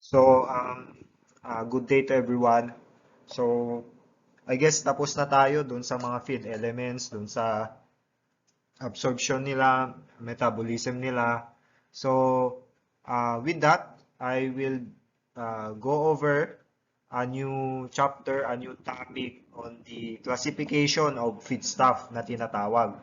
So, good day to everyone. So, I guess tapos na tayo dun sa mga feed elements, dun sa absorption nila, metabolism nila. So, with that, I will go over a new chapter, a new topic on the classification of feedstuff na tinatawag.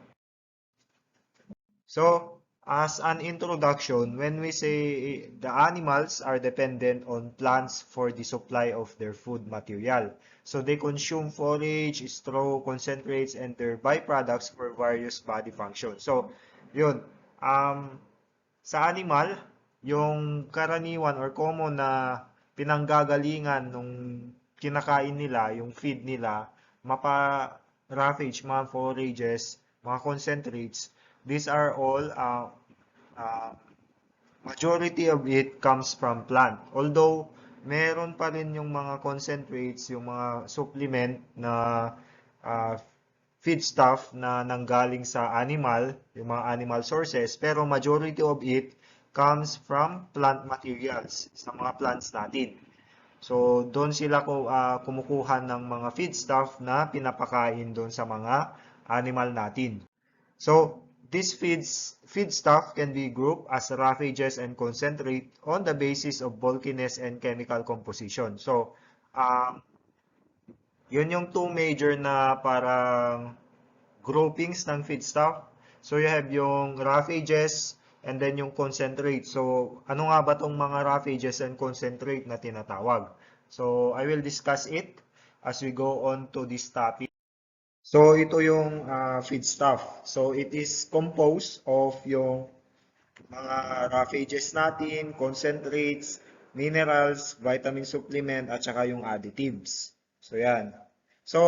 So, as an introduction, when we say the animals are dependent on plants for the supply of their food material. So, they consume forage, straw, concentrates, and their byproducts for various body functions. So, yun. Sa animal, yung karaniwan or common na pinanggagalingan nung kinakain nila, yung feed nila, mapa roughage, mga forages, mga concentrates, these are all uh, majority of it comes from plant. Although meron pa rin yung mga concentrates, yung mga supplement na uh, feedstuff na nanggaling sa animal, yung mga animal sources, pero majority of it comes from plant materials, sa mga plants natin. So, doon sila kumukuha ng mga feedstuff na pinapakain doon sa mga animal natin. So, these feedstuff can be grouped as roughages and concentrate on the basis of bulkiness and chemical composition. So, um, yun yung two major na parang groupings ng feedstuff. So, you have yung roughages and then yung concentrate. So, ano nga ba tong mga roughages and concentrate na tinatawag? So, I will discuss it as we go on to this topic. So, ito yung feedstuff. So, it is composed of yung mga roughages natin, concentrates, minerals, vitamin supplement, at saka yung additives. So, yan. So,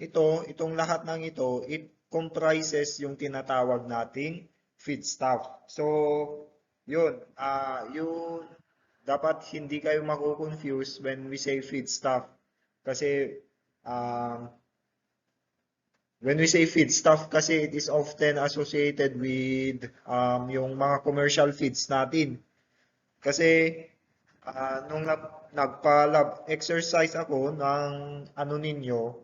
itong lahat ng ito, it comprises yung tinatawag nating feedstuff. So, yun. Yun, dapat hindi kayo mako-confuse when we say feedstuff. Kasi, um, when we say feedstuff kasi it is often associated with yung mga commercial feeds natin. Kasi nung nagpa-lab exercise ako ng ano ninyo,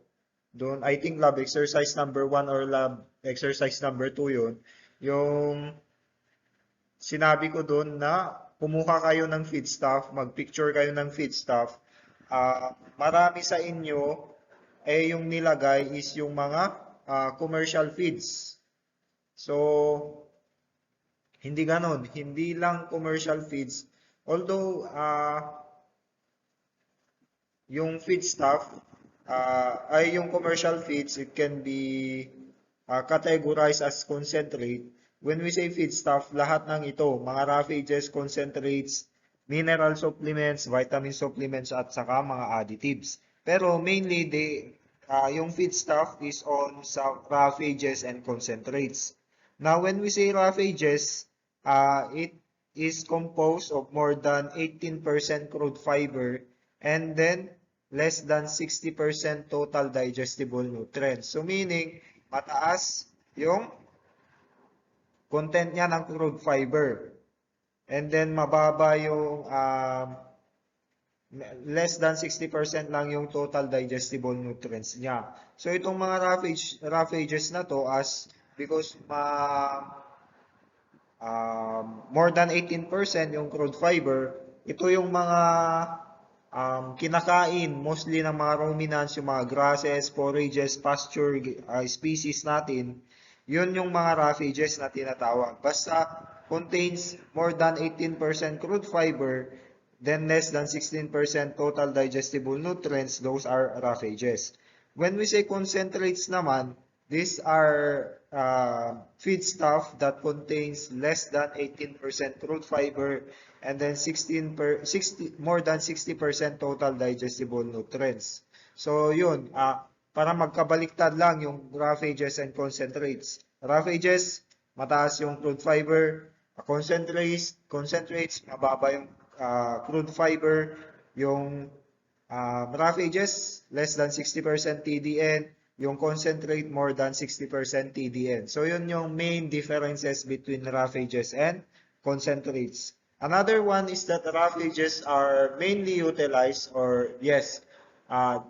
doon I think lab exercise number 1 or lab exercise number 2 yun, yung sinabi ko doon na kumuha kayo ng feedstuff, mag-picture kayo ng feedstuff, marami sa inyo yung nilagay is yung mga commercial feeds. So, hindi ganon. Hindi lang commercial feeds. Although, yung feedstuff, ay yung commercial feeds, it can be categorized as concentrate. When we say feedstuff, lahat ng ito, mga roughages, concentrates, mineral supplements, vitamin supplements, at saka mga additives. Pero mainly, yung feedstuff is on sa roughages and concentrates. Now, when we say roughages, it is composed of more than 18% crude fiber and then less than 60% total digestible nutrients. So meaning, mataas yung content niya ng crude fiber. And then mababa yung less than 60% lang yung total digestible nutrients niya. So itong mga roughages na to because more than 18% yung crude fiber, ito yung mga kinakain mostly ng mga ruminants, yung mga grasses, forages, pasture species natin. Yun yung mga roughages na tinatawag. Basta contains more than 18% crude fiber, then less than 16% total digestible nutrients, those are roughages. When we say concentrates naman, these are feedstuff that contains less than 18% crude fiber and then more than 60% total digestible nutrients. So yun, para magkabaliktad lang yung roughages and concentrates. Roughages, mataas yung crude fiber. Concentrates, mababa yung crude fiber. Yung roughages, less than 60% TDN. Yung concentrate, more than 60% TDN. So yun yung main differences between roughages and concentrates. Another one is that roughagaes are mainly utilized, or yes,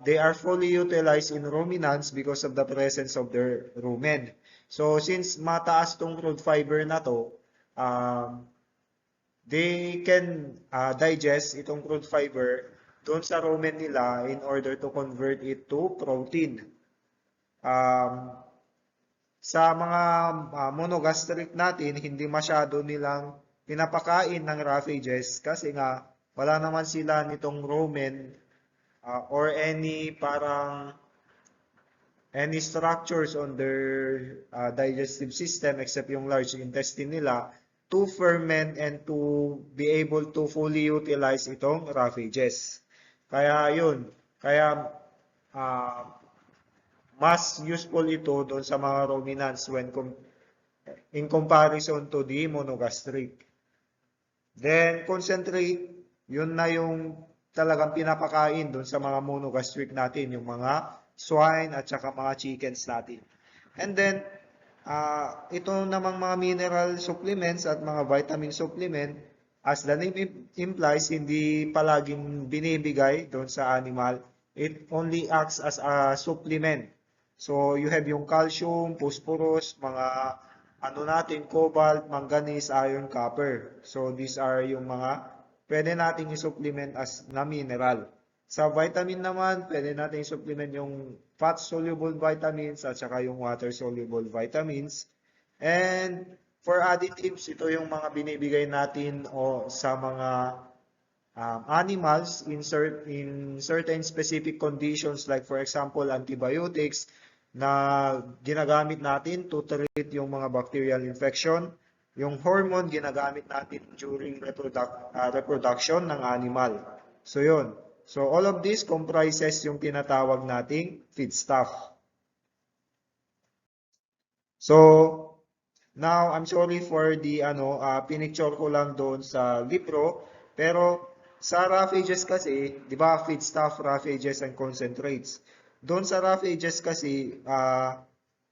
they are fully utilized in ruminants because of the presence of their rumen. So since mataas tong crude fiber na to, um, they can digest itong crude fiber doon sa rumen nila in order to convert it to protein. Um, sa mga monogastric natin, hindi masyado nilang pinapakain ng raffages kasi nga wala naman sila nitong rumen or any structures on their digestive system except yung large intestine nila to ferment and to be able to fully utilize itong raffages. Kaya yun, kaya uh, mas useful ito doon sa mga ruminants in comparison to the monogastric. Then concentrate, yun na yung talagang pinapakain doon sa mga monogastric natin, yung mga swine at saka mga chickens natin. And then, ito namang mga mineral supplements at mga vitamin supplement, as the name implies, hindi palaging binibigay doon sa animal. It only acts as a supplement. So, you have yung calcium, phosphorus, mga ano natin, cobalt, manganese, iron, copper. So, these are yung mga pwede nating i-supplement as na mineral. Sa vitamin naman, pwede natin i-supplement yung fat-soluble vitamins at saka yung water-soluble vitamins. And for additives, ito yung mga binibigay natin sa mga animals in certain specific conditions, like for example, antibiotics na ginagamit natin to treat yung mga bacterial infection. Yung hormone, ginagamit natin during reproduction ng animal. So yun. So all of this comprises yung tinatawag nating feedstuff. So now, I'm sorry for the pinicture ko lang doon sa libro, pero sa raffages kasi, 'di ba, feedstuff, raffages and concentrates. Doon sa raffages kasi,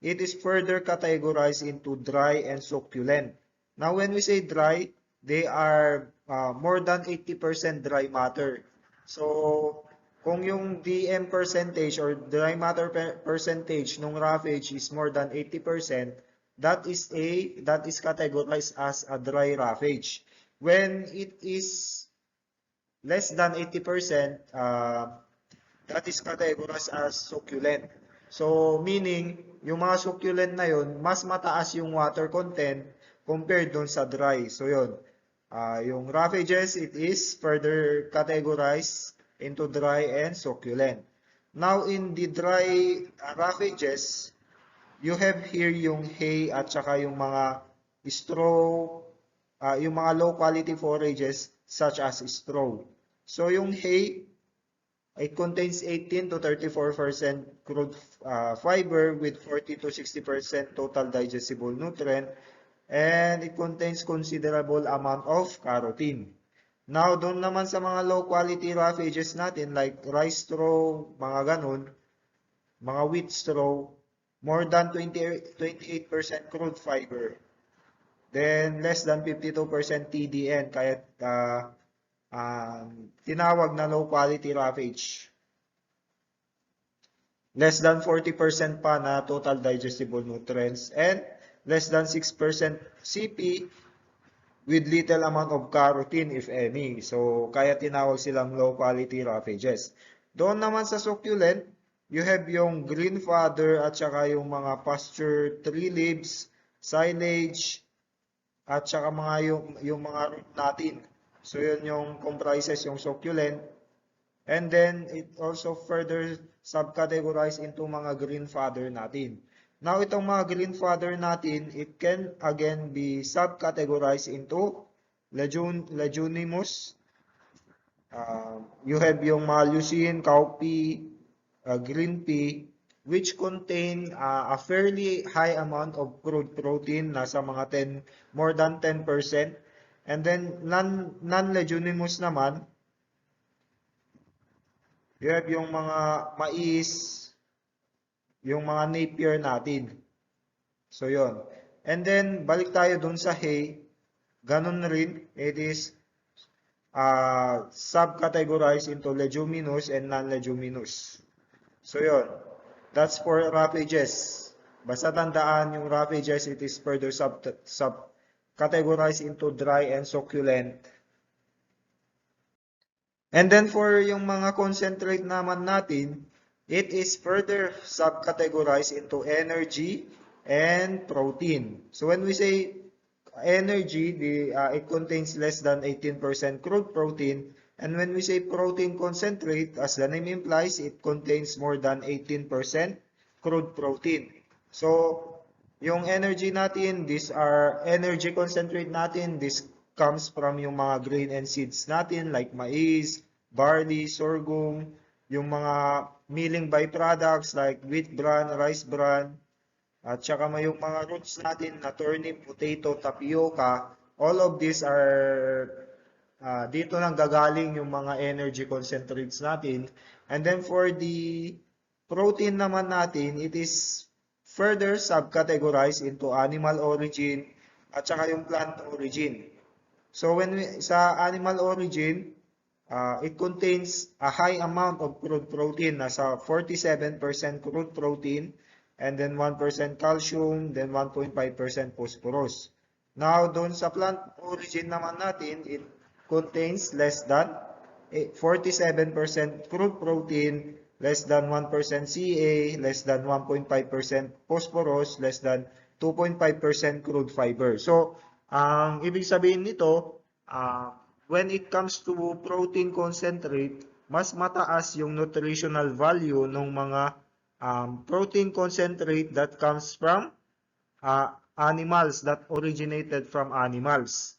it is further categorized into dry and succulent. Now, when we say dry, they are more than 80% dry matter. So, kung yung DM percentage or dry matter percentage ng roughage is more than 80%, that is categorized as a dry roughage. When it is less than 80%, that is categorized as succulent. So, meaning, yung mga succulent na yun, mas mataas yung water content compared dun sa dry. So, yun. Yung raffages, it is further categorized into dry and succulent. Now, in the dry raffages, you have here yung hay at saka yung mga straw, yung mga low quality forages such as straw. So, yung hay, it contains 18 to 34% crude fiber with 40 to 60% total digestible nutrient, and it contains considerable amount of carotene. Now, doon naman sa mga low quality raffages natin like rice straw, mga ganun, mga wheat straw, more than 28% crude fiber. Then, less than 52% TDN, kaya tinawag na low quality roughage. Less than 40% pa na total digestible nutrients, and less than 6% CP with little amount of carotene, if any. So, kaya tinawag silang low quality roughages. Doon naman sa succulent, you have yung green fodder at saka yung mga pasture tree leaves, silage, at saka yung mga root natin. So, yun yung comprises yung succulent. And then, it also further subcategorized into mga green fodder natin. Now, itong mga green fodder natin, it can again be subcategorized into leguminous. You have yung mga leucine, cowpea, green pea, which contain a fairly high amount of crude protein, nasa mga more than 10%. And then, non-leguminous naman, you have yung mga mais, yung mga napier natin. So, yon. And then, balik tayo dun sa hay. Ganun rin, it is subcategorized into leguminous and non-leguminous. So yun, that's for raffages. Basta tandaan yung raffages, it is further categorized into dry and succulent. And then for yung mga concentrate naman natin, it is further subcategorized into energy and protein. So when we say energy, it contains less than 18% crude protein. And when we say protein concentrate, as the name implies, it contains more than 18% crude protein. So, yung energy natin, these are energy concentrate natin. This comes from yung mga grain and seeds natin like mais, barley, sorghum, yung mga milling byproducts like wheat bran, rice bran, at saka may yung mga roots natin na turnip, potato, tapioca. All of these are dito nang gagaling yung mga energy concentrates natin. And then for the protein naman natin, it is further subcategorized into animal origin at saka yung plant origin. So sa animal origin, it contains a high amount of crude protein, nasa 47% crude protein, and then 1% calcium, then 1.5% phosphorus. Now, doon sa plant origin naman natin, it contains less than 47% crude protein, less than 1% Ca, less than 1.5% phosphorus, less than 2.5% crude fiber. So, ang ibig sabihin nito, when it comes to protein concentrate, mas mataas yung nutritional value ng mga protein concentrate that comes from animals, that originated from animals.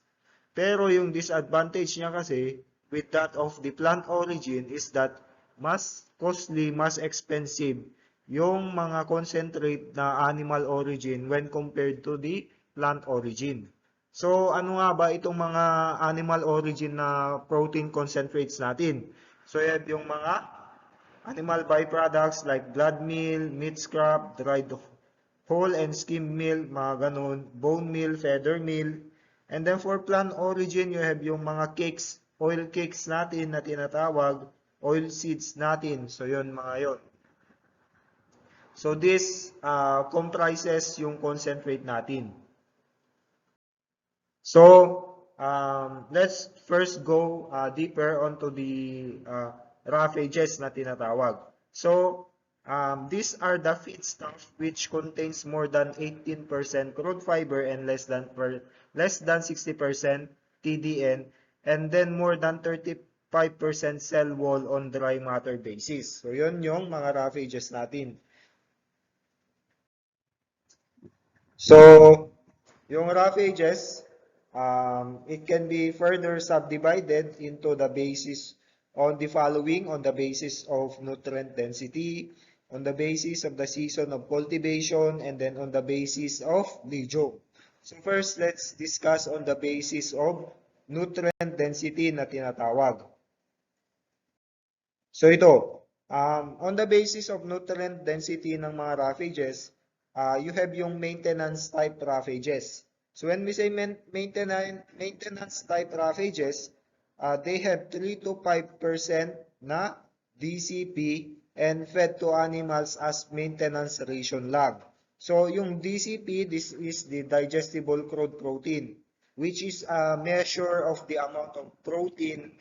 Pero yung disadvantage niya kasi with that of the plant origin is that mas costly, mas expensive yung mga concentrate na animal origin when compared to the plant origin. So, ano nga ba itong mga animal origin na protein concentrates natin? So, yan yung mga animal byproducts like blood meal, meat scrap, dried whole and skim meal, mga ganun, bone meal, feather meal. And then for plant origin, you have yung mga cakes, oil cakes natin na tinatawag, oil seeds natin. So yun mga yun. So this comprises yung concentrate natin. So let's first go deeper onto the raffages na tinatawag. So these are the feedstuff which contains more than 18% crude fiber and less than 60% TDN, and then more than 35% cell wall on dry matter basis. So yun yung mga raffages natin. So yung raffages, it can be further subdivided into the basis on the following: on the basis of nutrient density, on the basis of the season of cultivation, and then on the basis of legume. So first, let's discuss on the basis of nutrient density na tinatawag. So ito, on the basis of nutrient density ng mga raffages, you have yung maintenance type raffages. So when we say maintenance type raffages, they have 3 to 5% na DCP and fed to animals as maintenance ration lag. So yung DCP, this is the digestible crude protein, which is a measure of the amount of protein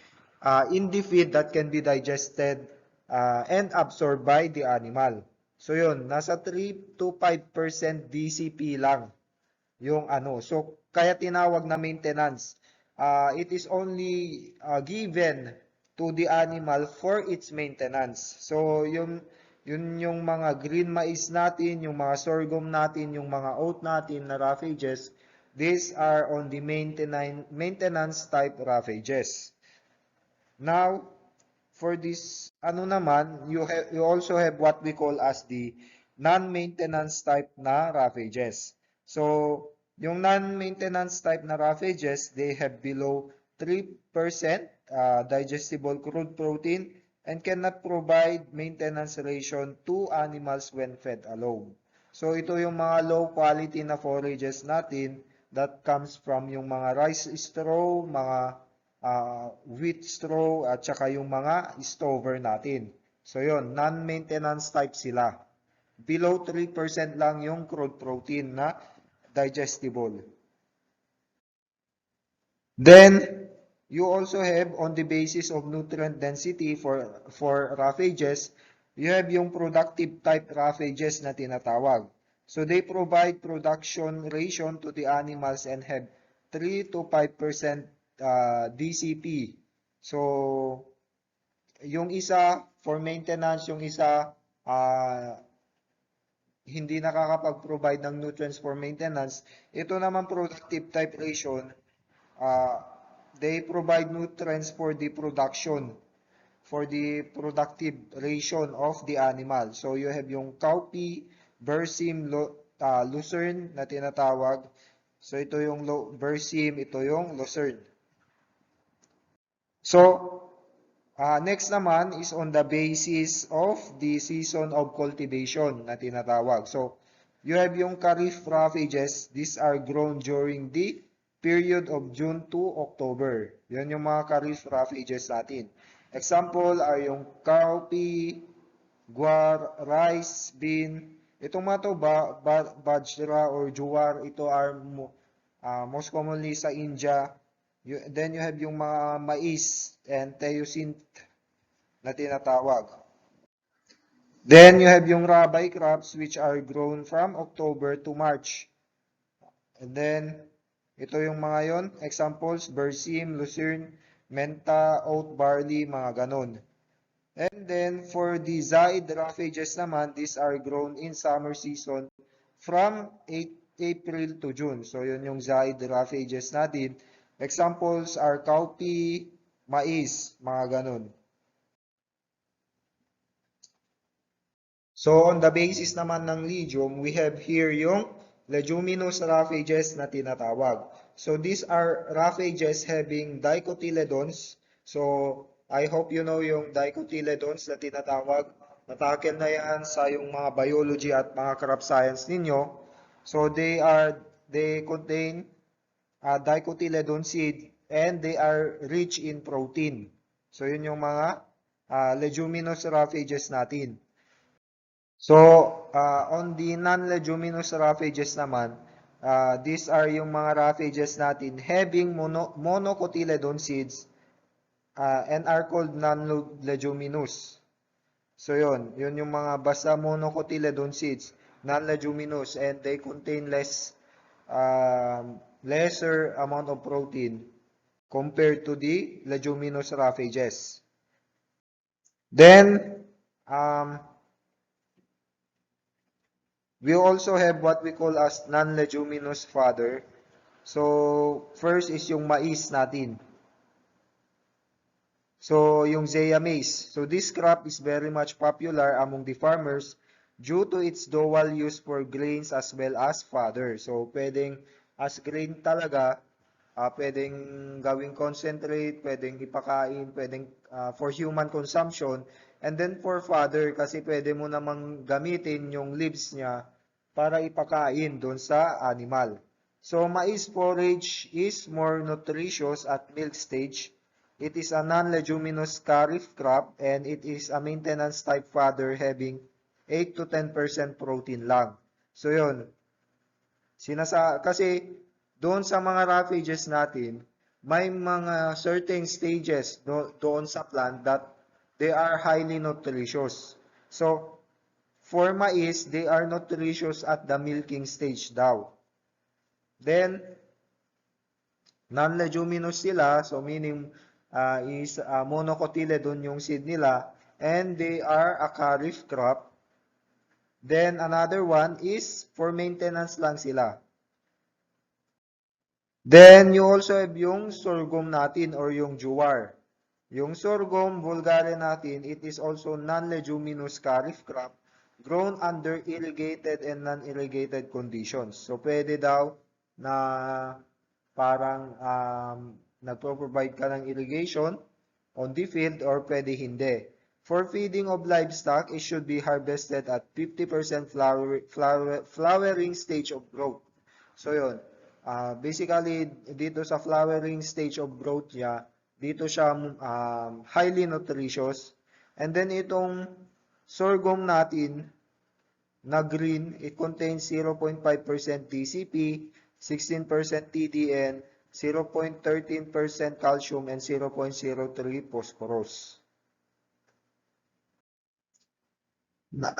in the feed that can be digested and absorbed by the animal. So yun, nasa 3 to 5% DCP lang yung ano. So kaya tinawag na maintenance. It is only given to the animal for its maintenance. So yun yung mga green maize natin, yung mga sorghum natin, yung mga oat natin na raffages, these are on the maintenance type raffages. Now, for this ano naman, you also have what we call as the non-maintenance type na raffages. So, yung non-maintenance type na raffages, they have below 3% digestible crude protein and cannot provide maintenance ration to animals when fed alone. So, ito yung mga low quality na forages natin that comes from yung mga rice straw, mga wheat straw at saka yung mga stover natin. So yun, non-maintenance type sila. Below 3% lang yung crude protein na digestible. Then, you also have on the basis of nutrient density for roughages, you have yung productive type roughages na tinatawag. So they provide production ration to the animals and have 3 to 5% DCP. So yung isa for maintenance, yung isa hindi nakakapag-provide ng nutrients for maintenance. Ito naman productive type ration, uh, they provide nutrients for the productive ration of the animal. So you have yung cowpea, bersim, lucerne na tinatawag. So ito yung bersim, ito yung lucerne. So next naman is on the basis of the season of cultivation na tinatawag. So, you have yung kharif roughages. These are grown during the period of June to October. Yan yung mga kharif roughages natin. Example are yung cowpea, guar, rice, bean. Itong mga to, bajra or jowar, ito are most commonly sa India. Then you have yung mga mais and teosint na tinatawag. Then you have yung rabi crops which are grown from October to March. And then ito yung mga yon, examples, bersim, lucerne, menta, oat, barley, mga ganon. And then for the zaid roughages naman, these are grown in summer season from April to June. So yun yung zaid roughages natin. Examples are cowpea, mais, mga ganon. So on the basis naman ng legume, we have here yung leguminous roughages na tinatawag. So these are roughages having dicotyledons. So I hope you know yung dicotyledons na tinatawag. Natakel na yan sa yung mga biology at mga crop science ninyo. So they contain dicotyledon seed and they are rich in protein. So yun yung mga leguminous roughages natin. So, on the non-leguminous roughages naman, these are yung mga roughages natin having monocotyledon seeds and are called non-leguminous. So, yun yung mga basta monocotyledon seeds, non-leguminous, and they contain lesser amount of protein compared to the leguminous roughages. Then, we also have what we call as non-leguminous fodder. So, first is yung mais natin. So, yung Zea maize. So, this crop is very much popular among the farmers due to its dual use for grains as well as fodder. So, pwedeng as grain talaga, pwedeng gawing concentrate, pwedeng ipakain, pwedeng for human consumption. And then for fodder, kasi pwede mo namang gamitin yung leaves niya para ipakain doon sa animal. So, maize forage is more nutritious at milk stage. It is a non-leguminous kharif crop and it is a maintenance type fodder having 8 to 10% protein lang. So, yun. Kasi doon sa mga roughages natin, may mga certain stages doon sa plant that they are highly nutritious. So, for maize, they are nutritious at the milking stage daw. Then, non-leguminous sila, so meaning is monocotyledon yung seed nila, and they are a kharif crop. Then, another one is for maintenance lang sila. Then, you also have yung sorghum natin or yung jowar. Yung sorghum vulgare natin, it is also non-leguminous kharif crop grown under irrigated and non-irrigated conditions. So, pwede daw na parang nagpo-provide ka ng irrigation on the field or pwede hindi. For feeding of livestock, it should be harvested at 50% flowering stage of growth. So, yun. Basically, dito sa flowering stage of growth niya, Dito siya highly nutritious. And then itong sorghum natin na green, it contains 0.5% DCP, 16% TDN, 0.13% calcium, and 0.03 phosphorus.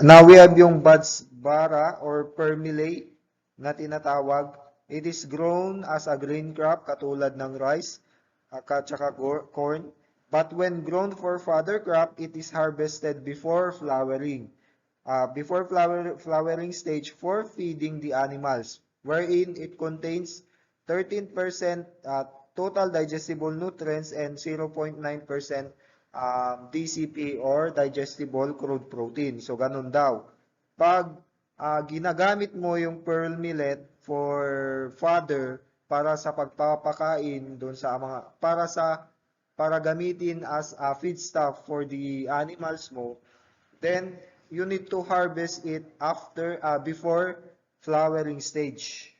Now we have yung Badsbara or Permilay na tinatawag. It is grown as a grain crop katulad ng rice at saka corn. But when grown for fodder crop, it is harvested before flowering. Before flowering stage for feeding the animals, wherein it contains 13% total digestible nutrients and 0.9% DCP or digestible crude protein. So, ganun daw. Pag ginagamit mo yung pearl millet for fodder para sa pagpapakain doon sa mga para gamitin as a feedstuff for the animals mo, then you need to harvest it before flowering stage.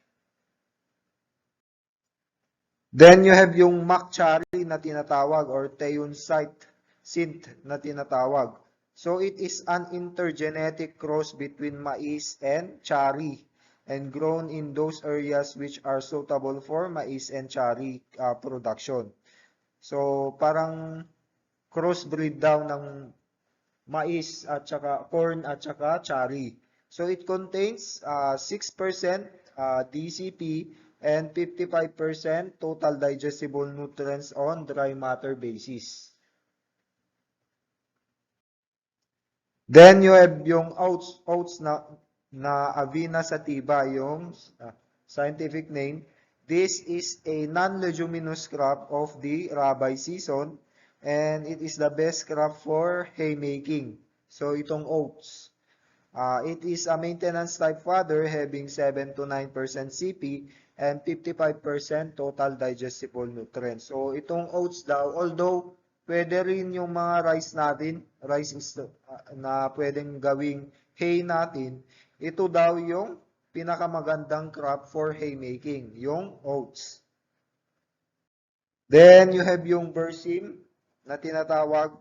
Then you have yung makchari na tinatawag or Teon synth na tinatawag. So it is an intergenetic cross between mais and chari and grown in those areas which are suitable for mais and chari production. So parang crossbreed daw ng mais at saka corn at saka chari. So it contains 6% DCP and 55% total digestible nutrients on dry matter basis. Then you have yung oats na Avena Sativa, yung scientific name. This is a non-leguminous crop of the rabi season and it is the best crop for haymaking. So itong oats. It is a maintenance type fodder having 7 to 9% CP and 55% total digestible nutrients. So itong oats daw, although pwede rin yung mga rice natin, rice is na pwedeng gawing hay natin, ito daw yung pinakamagandang crop for haymaking, yung oats. Then you have yung bersim na tinatawag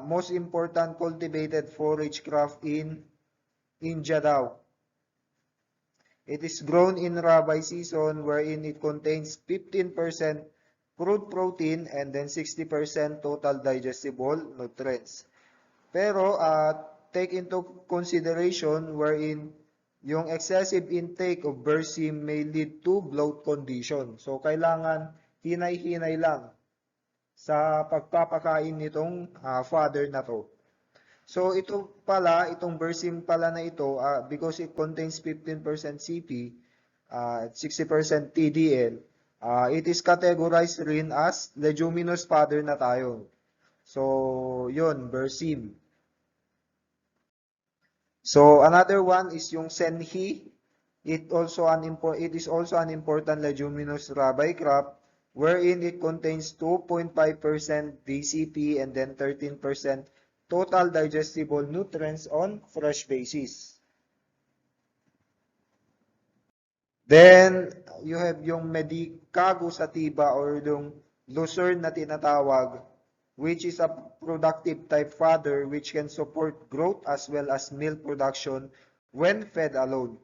most important cultivated forage crop in India daw. It is grown in rabi season wherein it contains 15% crude protein and then 60% total digestible nutrients. Pero take into consideration wherein yung excessive intake of bersim may lead to bloat condition. So kailangan hinay-hinay lang sa pagpapakain nitong fodder na to. So itong bersim pala na ito, because it contains 15% CP, 60% TDL, it is categorized rin as leguminous fodder na tayo. So yun, bersim. So another one is yung senhi. It is also an important leguminous rabi crop wherein it contains 2.5% DCP and then 13% total digestible nutrients on fresh basis. Then you have yung Medicago sativa or yung lucerne na tinatawag, which is a productive type fodder which can support growth as well as milk production when fed alone.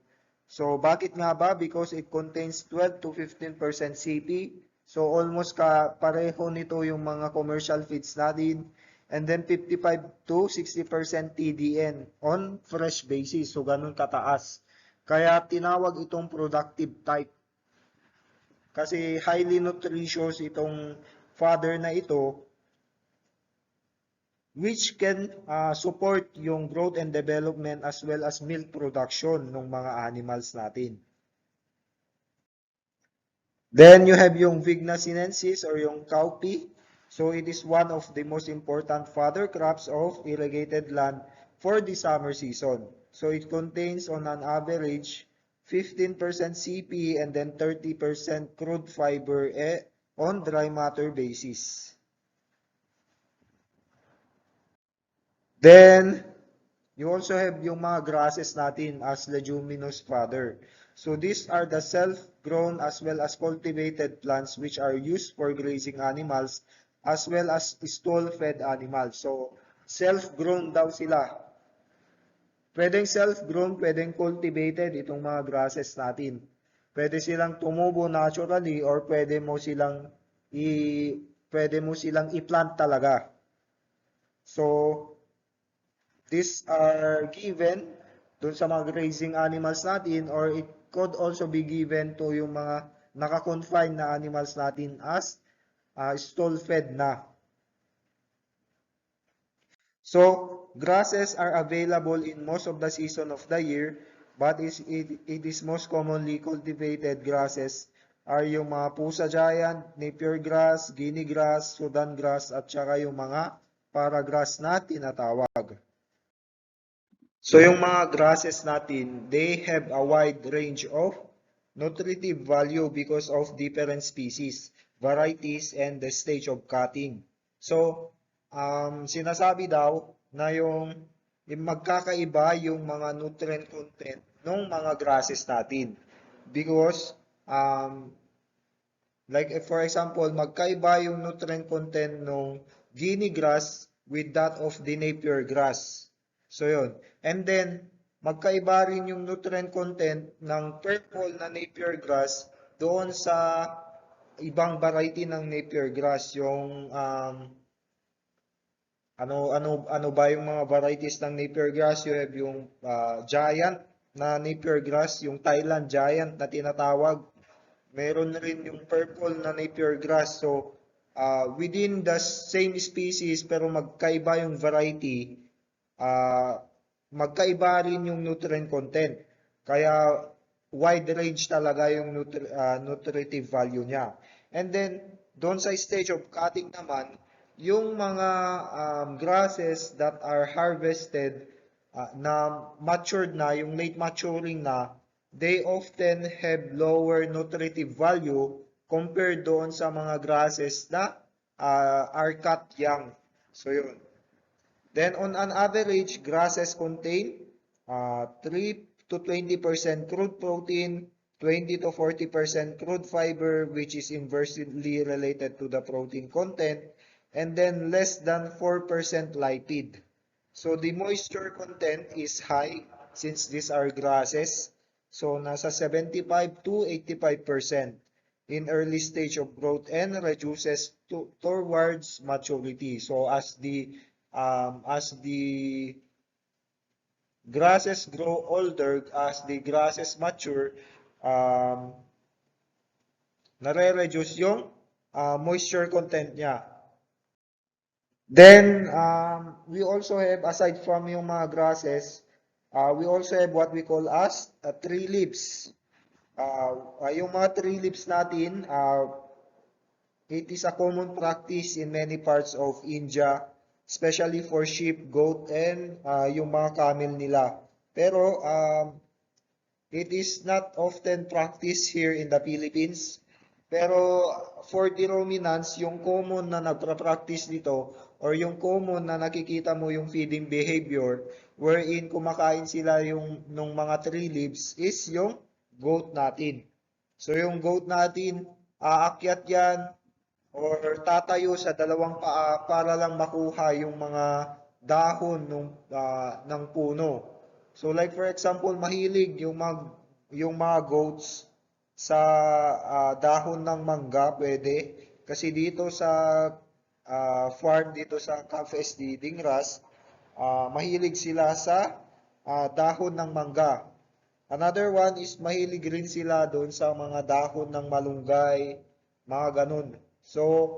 So bakit nga ba? Because it contains 12 to 15% CP. So almost pareho nito yung mga commercial feeds natin. And then 55 to 60% TDN on fresh basis. So ganun kataas. Kaya tinawag itong productive type. Kasi highly nutritious itong fodder na ito, which can support yung growth and development as well as milk production ng mga animals natin. Then you have yung Vigna sinensis or yung cowpea. So it is one of the most important fodder crops of irrigated land for the summer season. So it contains on an average 15% CP and then 30% crude fiber on dry matter basis. Then, you also have yung mga grasses natin as leguminous fodder. So these are the self-grown as well as cultivated plants which are used for grazing animals as well as stall-fed animals. So self-grown daw sila. Pwedeng self-grown, pwedeng cultivated itong mga grasses natin. Pwede silang tumubo naturally or i pwede mo silang i-plant talaga. So these are given dun sa mga grazing animals natin, or it could also be given to yung mga naka-confine na animals natin as stall-fed na. So, grasses are available in most of the season of the year, but it is most commonly cultivated grasses are yung mga pusa giant, napier grass, guinea grass, Sudan grass, at saka yung mga paragrass na tinatawag. So yung mga grasses natin, they have a wide range of nutritive value because of different species, varieties, and the stage of cutting. So, sinasabi daw na yung magkakaiba yung mga nutrient content ng mga grasses natin. Because, like for example, magkaiba yung nutrient content ng guinea grass with that of the napier grass. So yun. And then, magkaiba rin yung nutrient content ng purple na napier grass doon sa ibang variety ng napier grass. Yung ano ba yung mga varieties ng napier grass? You have yung giant na napier grass, yung Thailand giant na tinatawag. Meron rin yung purple na napier grass. So, within the same species pero magkaiba yung variety, magkaiba rin yung nutrient content. Kaya, wide range talaga yung nutritive value niya. And then, doon sa stage of cutting naman, yung mga grasses that are harvested na matured na, yung late maturing na, they often have lower nutritive value compared doon sa mga grasses na are cut young. So yun. Then on an average, grasses contain 3 to 20% crude protein, 20 to 40% crude fiber, which is inversely related to the protein content, and then less than 4% lipid. So the moisture content is high since these are grasses. So nasa 75 to 85% in early stage of growth and reduces towards maturity. So as the grasses grow older, as the grasses mature, nare-reduce yung moisture content niya. Then, we also have, aside from yung mga grasses, we also have what we call as tree leaves. Yung mga tree leaves natin, it is a common practice in many parts of India, especially for sheep, goat, and yung mga camel nila. Pero, it is not often practiced here in the Philippines. Pero for the ruminants, yung common na nagpa-practice dito or yung common na nakikita mo yung feeding behavior wherein kumakain sila yung nung mga tree leaves is yung goat natin. So yung goat natin, aakyat yan or tatayo sa dalawang paa para lang makuha yung mga dahon ng puno. So like for example, mahilig yung mga goats sa dahon ng mangga, pwede. Kasi dito sa farm, dito sa Cafe Dingras, mahilig sila sa dahon ng mangga. Another one is mahilig rin sila doon sa mga dahon ng malunggay, mga ganun. So,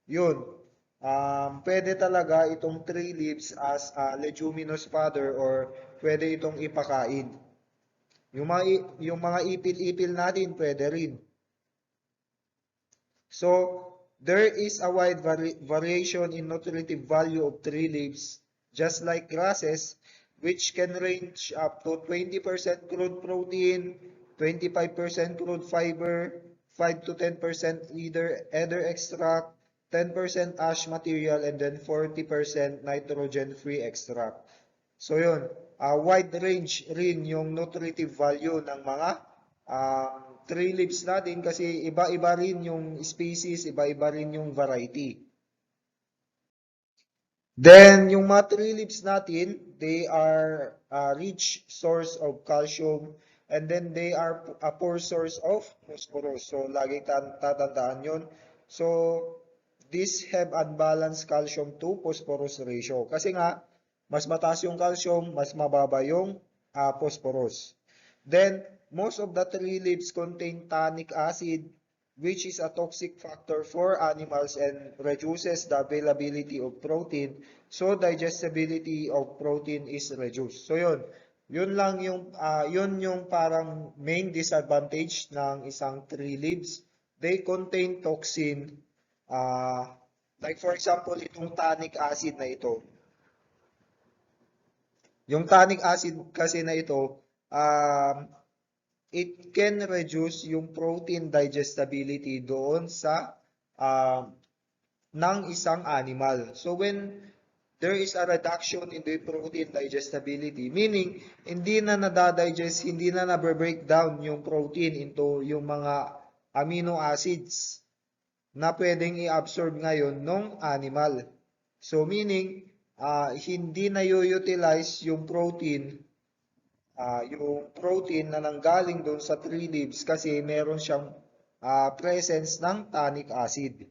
yun. Pwede talaga itong tree leaves as a leguminous fodder or pwede itong ipakain. Yung mga ipil-ipil natin, pwede rin. So, there is a wide variation in nutritive value of tree leaves, just like grasses, which can range up to 20% crude protein, 25% crude fiber, 5 to 10% either extract, 10% ash material, and then 40% nitrogen-free extract. So yun, wide range rin yung nutritive value ng mga tree leaves natin kasi iba-iba rin yung species, iba-iba rin yung variety. Then, yung mga tree leaves natin, they are a rich source of calcium and then they are a poor source of phosphorus. So, laging tatandaan yun. So, these have unbalanced calcium to phosphorus ratio. Kasi nga, mas mataas yung calcium, mas mababa yung phosphorus. Then, most of the tree leaves contain tannic acid, which is a toxic factor for animals and reduces the availability of protein. So, digestibility of protein is reduced. So, yun. Yun lang yun yung parang main disadvantage ng isang tree leaves. They contain toxin. Like for example, itong tannic acid na ito. Yung tannic acid kasi na ito, it can reduce yung protein digestibility doon sa ng isang animal. So when there is a reduction in the protein digestibility, meaning hindi na nadadigest, hindi na na-break down yung protein into yung mga amino acids na pwedeng i-absorb ngayon ng animal. So meaning, hindi na utilize yung protein na nanggaling doon sa tree leaves kasi meron siyang presence ng tannic acid.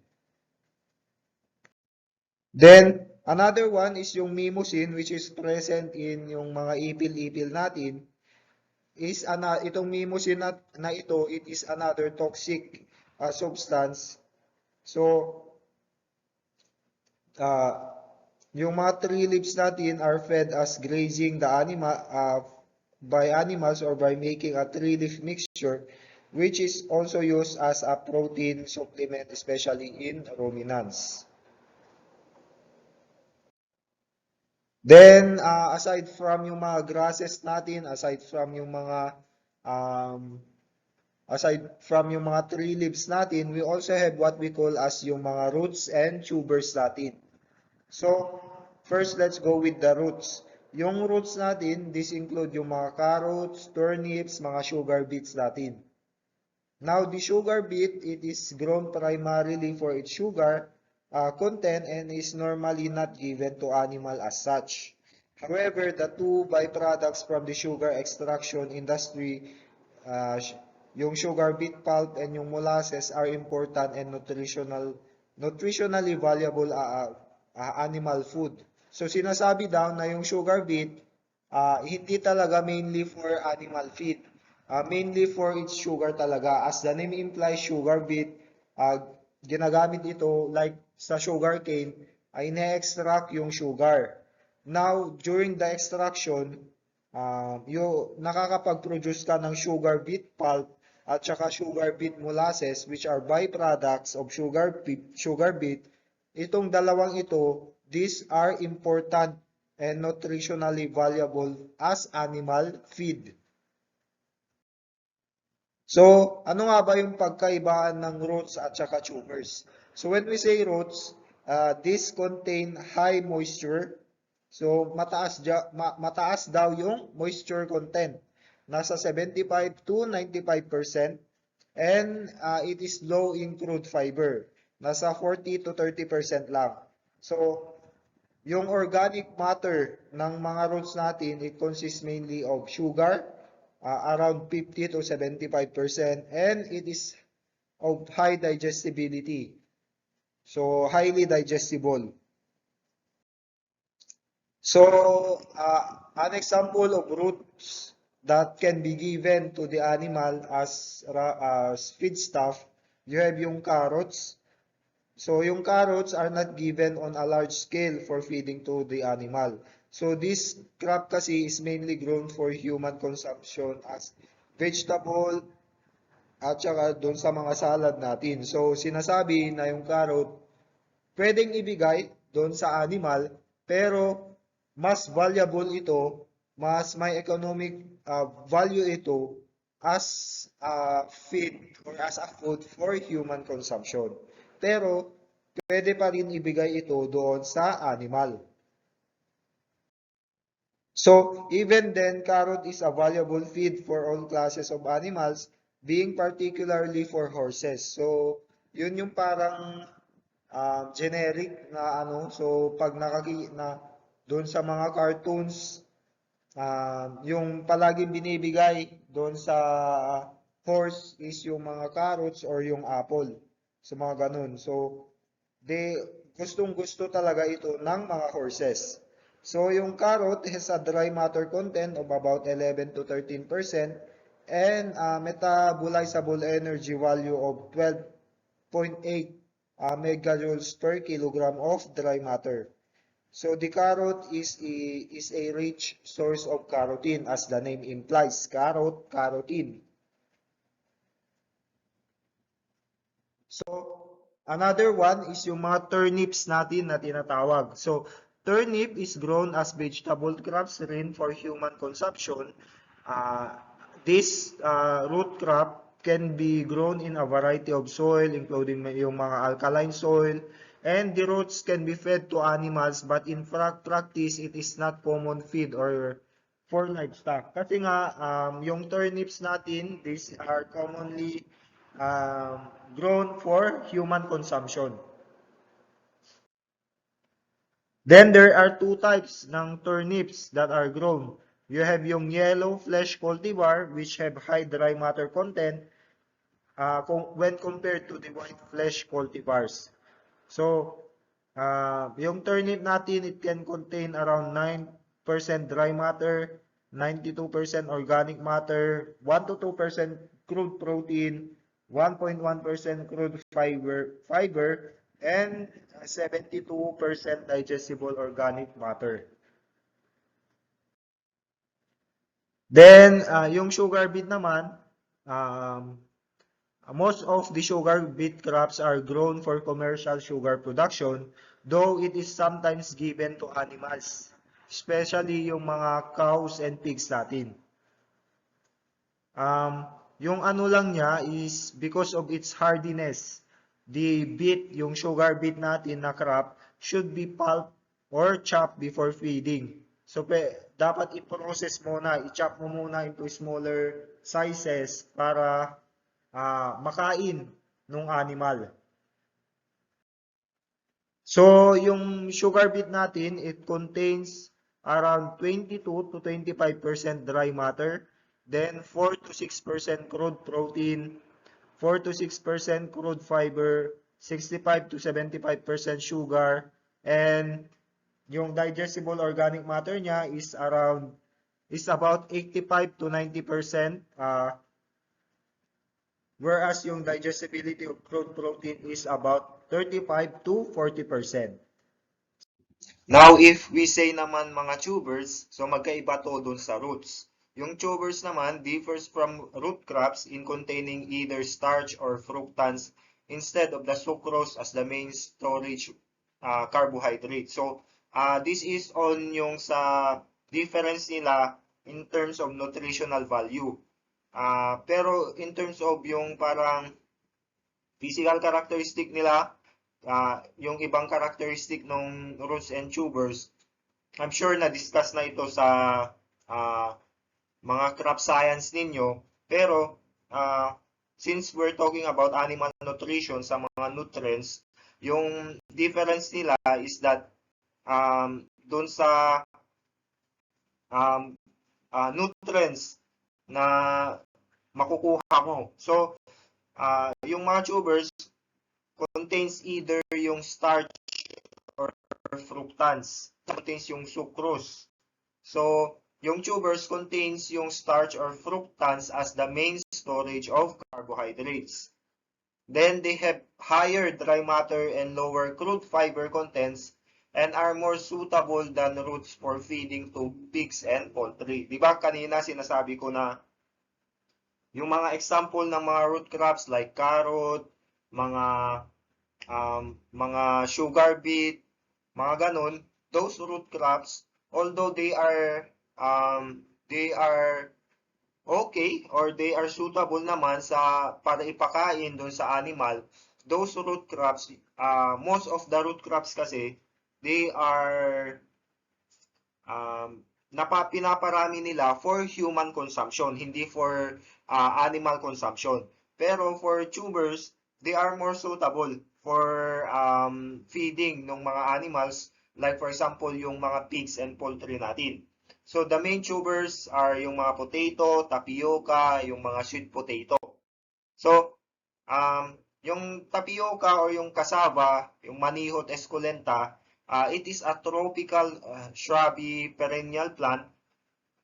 Then, another one is yung mimosine which is present in yung mga ipil-ipil natin. Itong mimosine na ito, it is another toxic substance. So, yung mga tree leaves natin are fed as grazing the animal by animals or by making a tree leaf mixture, which is also used as a protein supplement, especially in ruminants. Then, aside from yung mga grasses natin, aside from yung mga tree leaves natin, we also have what we call as yung mga roots and tubers natin. So, first, let's go with the roots. Yung roots natin, this include yung mga carrots, turnips, mga sugar beets natin. Now, the sugar beet, it is grown primarily for its sugar content and is normally not given to animal as such. However, the two byproducts from the sugar extraction industry, uh, yung sugar beet pulp and yung molasses are important and nutritionally valuable animal food. So sinasabi daw na yung sugar beet, hindi talaga mainly for animal feed. Mainly for its sugar talaga. As the name implies, sugar beet, ginagamit ito like sa sugar cane, ay ine-extract yung sugar. Now, during the extraction, nakakapag-produce ka ng sugar beet pulp at saka sugar beet molasses which are byproducts of sugar beet. Itong dalawang ito, these are important and nutritionally valuable as animal feed. So, ano nga ba yung pagkaibaan ng roots at saka tubers? So, when we say roots, these contain high moisture. So, mataas daw yung moisture content. Nasa 75 to 95%. And it is low in crude fiber. Nasa 40 to 30% lang. So, yung organic matter ng mga roots natin, it consists mainly of sugar, around 50 to 75%, and it is of high digestibility. So, highly digestible. So, an example of roots that can be given to the animal as feedstuff, you have yung carrots. So, yung carrots are not given on a large scale for feeding to the animal. So, this crop kasi is mainly grown for human consumption as vegetable at saka doon sa mga salad natin. So, sinasabi na yung carrot pwedeng ibigay doon sa animal, pero mas valuable ito, mas may economic value ito as feed or as a food for human consumption. Pero, pwede pa rin ibigay ito doon sa animal. So, even then, carrot is a valuable feed for all classes of animals, being particularly for horses. So, yun yung parang generic na ano. So, pag na doon sa mga cartoons, yung palaging binibigay doon sa horse is yung mga carrots or yung apple. So, mga ganun. So, they, gustong-gusto talaga ito ng mga horses. So, yung carrot has a dry matter content of about 11 to 13% and metabolizable energy value of 12.8 megajoules per kilogram of dry matter. So the carrot is a rich source of carotene as the name implies. Carotene. So another one is yung mga turnips natin na tinatawag. So turnip is grown as vegetable crops rin for human consumption. Uh, this root crop can be grown in a variety of soil including yung mga alkaline soil, and the roots can be fed to animals, but in practice it is not common feed or for livestock. Kasi nga yung turnips natin, these are commonly grown for human consumption. Then there are two types ng turnips that are grown. You have yung yellow flesh cultivar which have high dry matter content when compared to the white flesh cultivars. So, yung turnip natin, it can contain around 9% dry matter, 92% organic matter, 1 to 2% crude protein, 1.1% crude fiber, and 72% digestible organic matter. Then, yung sugar beet naman, most of the sugar beet crops are grown for commercial sugar production, though it is sometimes given to animals, especially yung mga cows and pigs natin. Yung ano lang niya is because of its hardiness. The beet, yung sugar beet natin na crop, should be pulped or chopped before feeding. So, dapat i-process muna, i-chop mo muna into smaller sizes para makain ng animal. So, yung sugar beet natin, it contains around 22 to 25% dry matter, then 4 to 6% crude protein, 4 to 6% crude fiber, 65 to 75% sugar, and yung digestible organic matter niya is about 85 to 90%, whereas yung digestibility of crude protein is about 35 to 40%. Now, if we say naman mga tubers, so magkaiba to dun sa roots. Yung tubers naman differs from root crops in containing either starch or fructans instead of the sucrose as the main storage carbohydrate. So, this is on yung sa difference nila in terms of nutritional value. Pero in terms of yung parang physical characteristic nila, yung ibang characteristic ng roots and tubers, I'm sure na-discuss na ito sa mga crop science ninyo. Pero since we're talking about animal nutrition sa mga nutrients, yung difference nila is that dun sa nutrients na makukuha mo. So, yung mga tubers contains either yung starch or fructans. Contains yung sucrose. So, yung tubers contains yung starch or fructans as the main storage of carbohydrates. Then they have higher dry matter and lower crude fiber contents and are more suitable than roots for feeding to pigs and poultry. Diba kanina sinasabi ko na yung mga example ng mga root crops like carrot, mga sugar beet, mga ganun, those root crops, although they are okay or they are suitable naman para ipakain doon sa animal, those root crops, most of the root crops kasi, they are pinaparami nila for human consumption, hindi for animal consumption. Pero for tubers, they are more suitable for feeding ng mga animals, like for example, yung mga pigs and poultry natin. So the main tubers are yung mga potato, tapioca, yung mga sweet potato. So, yung tapioca or yung cassava, yung manihot esculenta, it is a tropical shrubby perennial plant,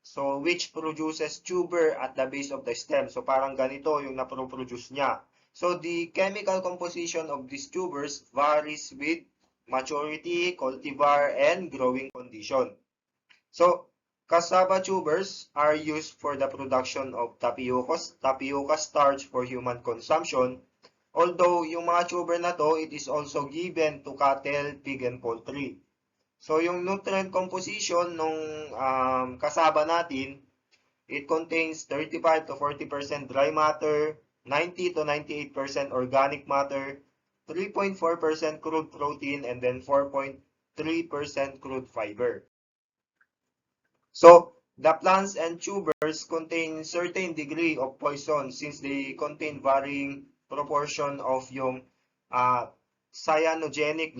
so which produces tuber at the base of the stem. So parang ganito yung naproproduce niya. So the chemical composition of these tubers varies with maturity, cultivar, and growing condition. So cassava tubers are used for the production of tapioca starch for human consumption. Although yung mga tuber na to, it is also given to cattle, pig, and poultry. So yung nutrient composition ng cassava natin, it contains 35 to 40% dry matter, 90 to 98% organic matter, 3.4% crude protein, and then 4.3% crude fiber. So the plants and tubers contain certain degree of poison since they contain varying proportion of yung cyanogenic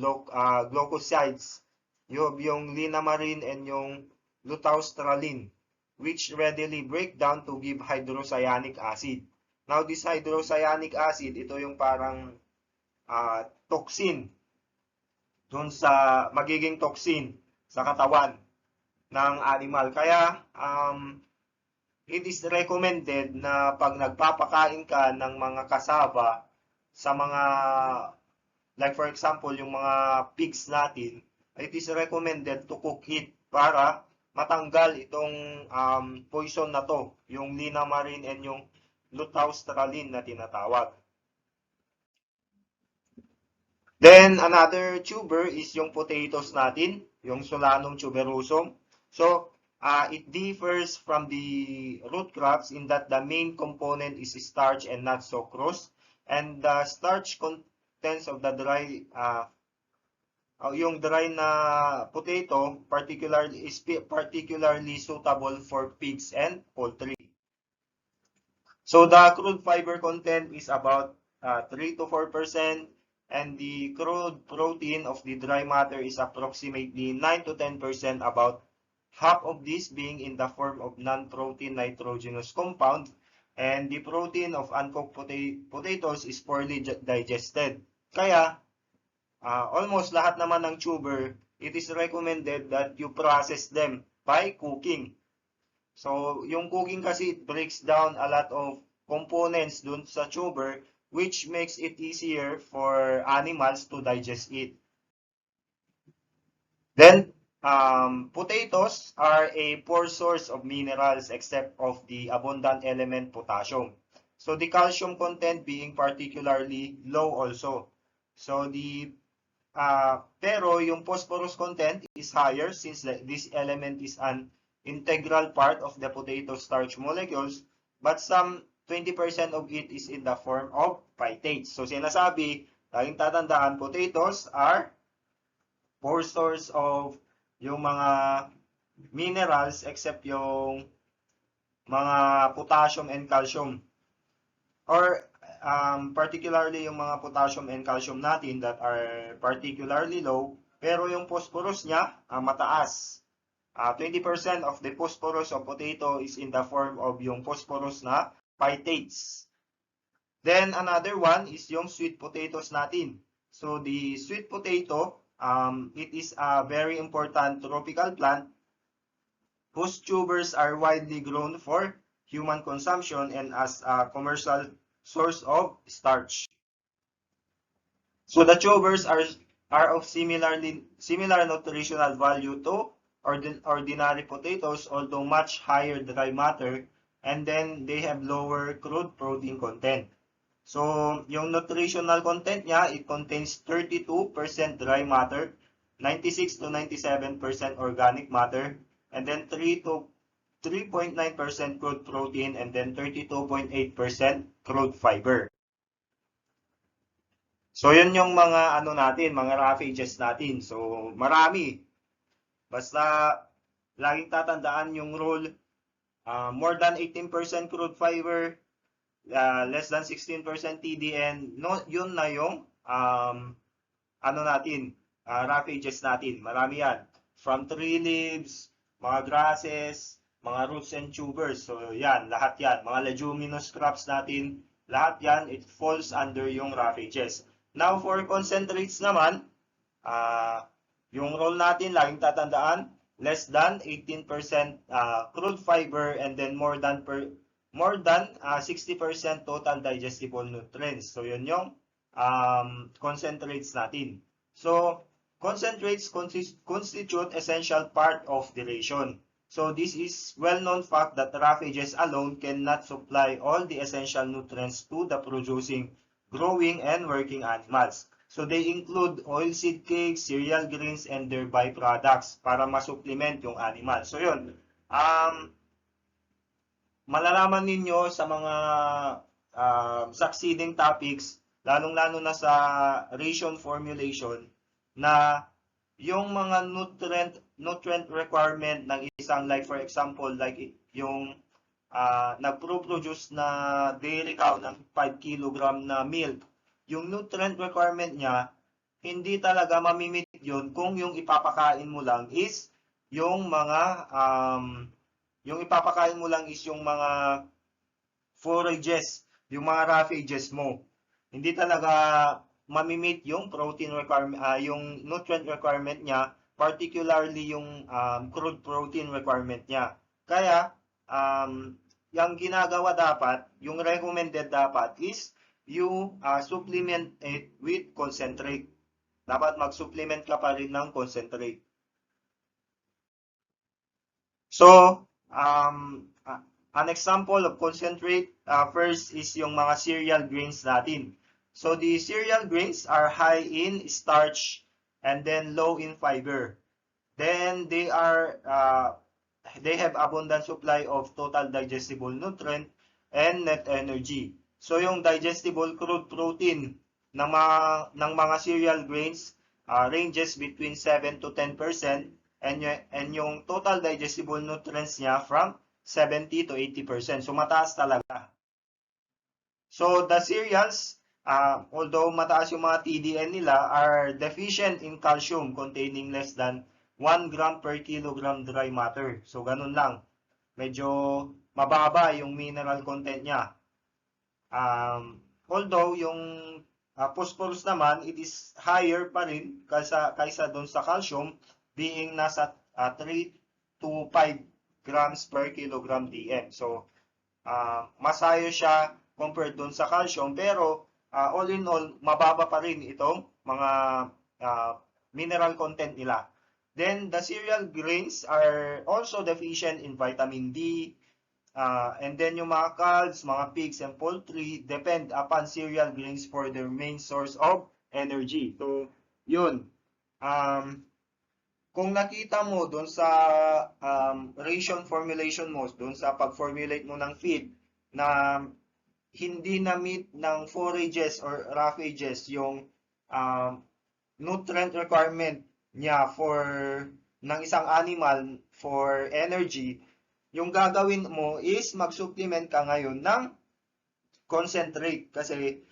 glucosides. Yung linamarin and yung lutaustralin, which readily break down to give hydrocyanic acid. Now, this hydrocyanic acid, ito yung parang toxin, dun sa magiging toxin sa katawan ng animal. Kaya, it is recommended na pag nagpapakain ka ng mga cassava sa mga, like for example, yung mga pigs natin, it is recommended to cook it para matanggal itong poison na to, yung linamarin and yung lutaustralin na tinatawag. Then, another tuber is yung potatoes natin, yung Solanum tuberosum. So, it differs from the root crops in that the main component is starch and not sucrose. And the starch contents of the dry, yung dry na potato is particularly suitable for pigs and poultry. So, the crude fiber content is about 3 to 4%. And the crude protein of the dry matter is approximately 9 to 10%, about half of this being in the form of non-protein nitrogenous compound, and the protein of uncooked potatoes is poorly digested. Kaya, almost lahat naman ng tuber, it is recommended that you process them by cooking. So, yung cooking kasi, it breaks down a lot of components dun sa tuber, which makes it easier for animals to digest it. Then, potatoes are a poor source of minerals except of the abundant element potassium. So, the calcium content being particularly low also. So, pero yung phosphorus content is higher since this element is an integral part of the potato starch molecules, but some 20% of it is in the form of phytates. So sinasabi, laging tatandaan, potatoes are poor source of yung mga minerals except yung mga potassium and calcium. Or particularly yung mga potassium and calcium natin that are particularly low, pero yung phosphorus niya mataas. 20% of the phosphorus of potato is in the form of yung phosphorus na phytates. Then another one is yung sweet potatoes natin. So the sweet potato, it is a very important tropical plant whose tubers are widely grown for human consumption and as a commercial source of starch. So the tubers are of similar nutritional value to ordinary potatoes, although much higher dry matter, and then they have lower crude protein content. So, yung nutritional content niya, it contains 32% dry matter, 96 to 97% organic matter, and then 3.9% crude protein, and then 32.8% crude fiber. So, yun yung mga natin, mga roughages natin. So, marami. Basta laging tatandaan yung rule, more than 18% crude fiber, less than 16% TDN, no, yun na yung ano natin, raffages natin. Marami yan. From tree leaves, mga grasses, mga roots and tubers. So yan, lahat yan. Mga leguminous crops natin, lahat yan, it falls under yung raffages. Now for concentrates naman, yung role natin, laging tatandaan, less than 18% crude fiber and then more than 60% total digestible nutrients. So yun yung concentrates natin. So concentrates constitute essential part of the ration. So this is well-known fact that raffages alone cannot supply all the essential nutrients to the producing, growing, and working animals. So they include oilseed cakes, cereal grains, and their byproducts para ma-supplement yung animal. So yun, malalaman ninyo sa mga succeeding topics, lalong-lalo na sa ration formulation, na yung mga nutrient requirement ng isang, like for example, like yung nagpro-produce na dairy cow ng 5 kg na milk, yung nutrient requirement niya, hindi talaga mamimit yun kung yung ipapakain mo lang is yung mga yung mga forages, yung mga raffages mo. Hindi talaga mamimit yung protein requirement, yung nutrient requirement niya, particularly yung crude protein requirement niya. Kaya, yung ginagawa dapat, yung recommended dapat is you supplement it with concentrate. Dapat mag-supplement ka pa rin ng concentrate. So, an example of concentrate, first is yung mga cereal grains natin. So the cereal grains are high in starch and then low in fiber. Then they have abundant supply of total digestible nutrient and net energy. So yung digestible crude protein ng mga cereal grains ranges between 7 to 10%, and yung total digestible nutrients niya from 70 to 80%. So mataas talaga. So the cereals, although mataas yung mga TDN nila, are deficient in calcium containing less than 1 gram per kilogram dry matter. So ganun lang. Medyo mababa yung mineral content niya. Although yung phosphorus naman, it is higher pa rin kaysa doon sa calcium, being nasa 3 to 5 grams per kilogram DM. So, mas higher siya compared doon sa calcium, pero all in all, mababa pa rin itong mga mineral content nila. Then, the cereal grains are also deficient in vitamin D, and then yung mga calves, mga pigs, and poultry depend upon cereal grains for their main source of energy. So, yun. Kung nakita mo doon sa ration formulation mo, doon sa pag-formulate mo ng feed, na hindi na-meet ng forages or raffages yung nutrient requirement niya ng isang animal for energy, yung gagawin mo is mag-supplement ka ngayon ng concentrate, kasi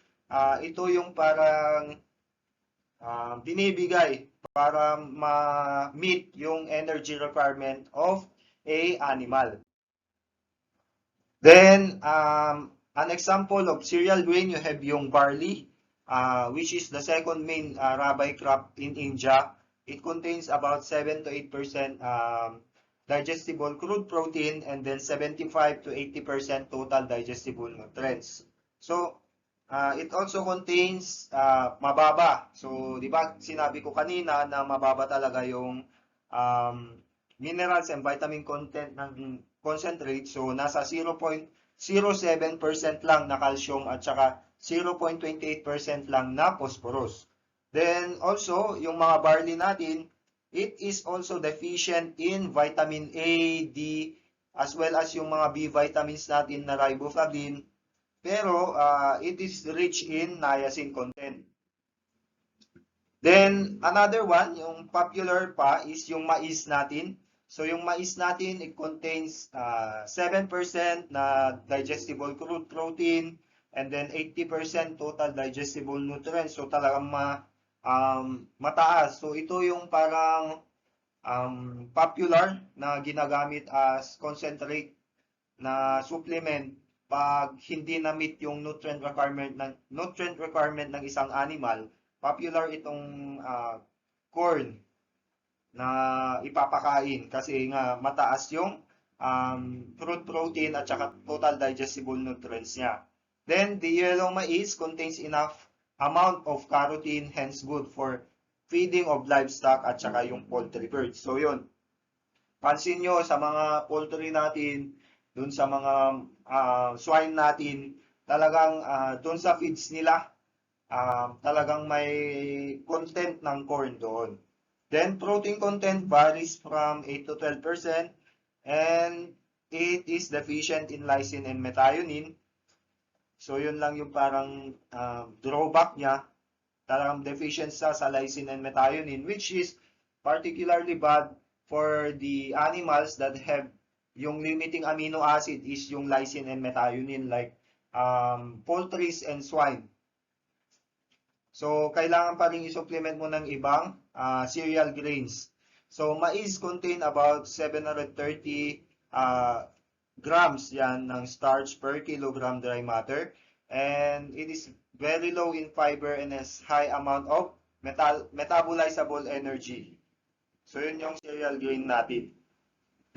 ito yung parang binibigay para ma-meet yung energy requirement of a animal. Then, an example of cereal grain, you have yung barley, which is the second main rabi crop in India. It contains about 7 to 8% digestible crude protein and then 75 to 80% total digestible nutrients. So, it also contains mababa. So, di ba sinabi ko kanina na mababa talaga yung minerals and vitamin content ng concentrate. So, nasa 0.07% lang na calcium at saka 0.28% lang na phosphorus. Then, also, yung mga barley natin, it is also deficient in vitamin A, D, as well as yung mga B vitamins natin na riboflavin. Pero, it is rich in niacin content. Then, another one, yung popular pa, is yung mais natin. So yung mais natin, it contains 7% na digestible crude protein and then 80% total digestible nutrients. So talagang mataas. So ito yung parang popular na ginagamit as concentrate na supplement pag hindi na-meet yung nutrient requirement ng isang animal. Popular itong corn na ipapakain kasi nga mataas yung crude protein at saka total digestible nutrients niya. Then, the yellow maize contains enough amount of carotene, hence good for feeding of livestock at saka yung poultry birds. So, yun. Pansin nyo sa mga poultry natin, dun sa mga swine natin, talagang dun sa feeds nila, talagang may content ng corn doon. Then, protein content varies from 8 to 12% and it is deficient in lysine and methionine. So, yun lang yung parang drawback niya. Talagang deficient sa lysine and methionine, which is particularly bad for the animals that have yung limiting amino acid is yung lysine and methionine like poultries and swine. So, kailangan pa rin i-supplement mo ng ibang cereal grains. So, maize contain about 730 grams yan ng starch per kilogram dry matter. And it is very low in fiber and has high amount of metabolizable energy. So, yun yung cereal grain natin.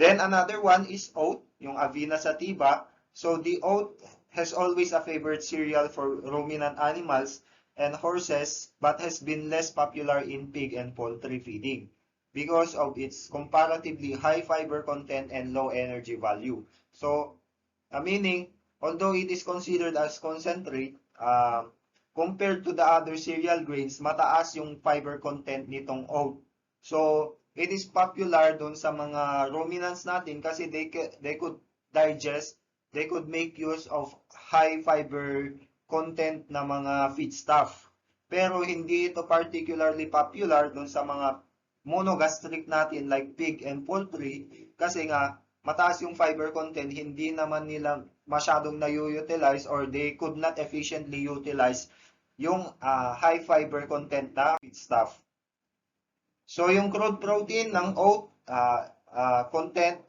Then, another one is oat, yung Avena Sativa. So, the oat has always a favorite cereal for ruminant animals and horses, but has been less popular in pig and poultry feeding because of its comparatively high fiber content and low energy value. So, meaning, although it is considered as concentrate, compared to the other cereal grains, mataas yung fiber content nitong oat. So, it is popular dun sa mga ruminants natin kasi they could digest, they could make use of high fiber content na mga feedstuff. Pero hindi ito particularly popular dun sa mga monogastric natin like pig and poultry kasi nga mataas yung fiber content, hindi naman nila masyadong na-utilize or they could not efficiently utilize yung high fiber content na feedstuff. So yung crude protein ng oat content,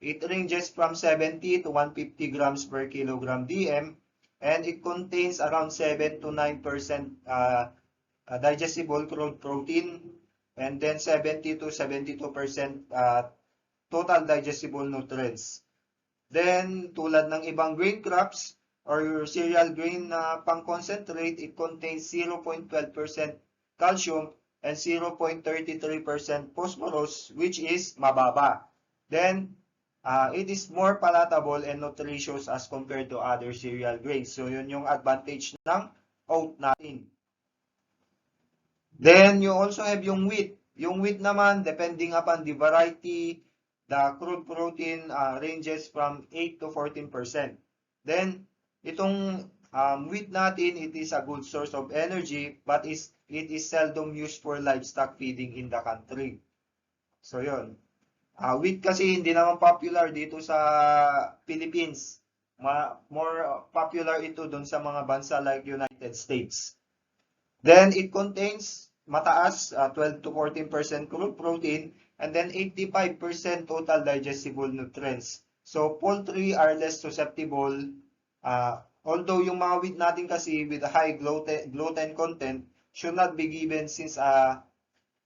it ranges from 70 to 150 grams per kilogram DM. And it contains around 7 to 9% digestible crude protein and then 70 to 72% total digestible nutrients. Then, tulad ng ibang grain crops or cereal grain na pang-concentrate, it contains 0.12% calcium and 0.33% phosphorus, which is mababa. Then, it is more palatable and nutritious as compared to other cereal grains. So, yun yung advantage ng oat natin. Then, you also have yung wheat. Yung wheat naman, depending upon the variety, the crude protein ranges from 8 to 14%. Then, itong wheat natin, it is a good source of energy, but it is seldom used for livestock feeding in the country. So, yun. Wheat kasi hindi naman popular dito sa Philippines. More popular ito doon sa mga bansa like United States. Then it contains mataas 12 to 14% crude protein and then 85% total digestible nutrients. So poultry are less susceptible. Although yung mga wheat natin kasi with a high gluten content should not be given since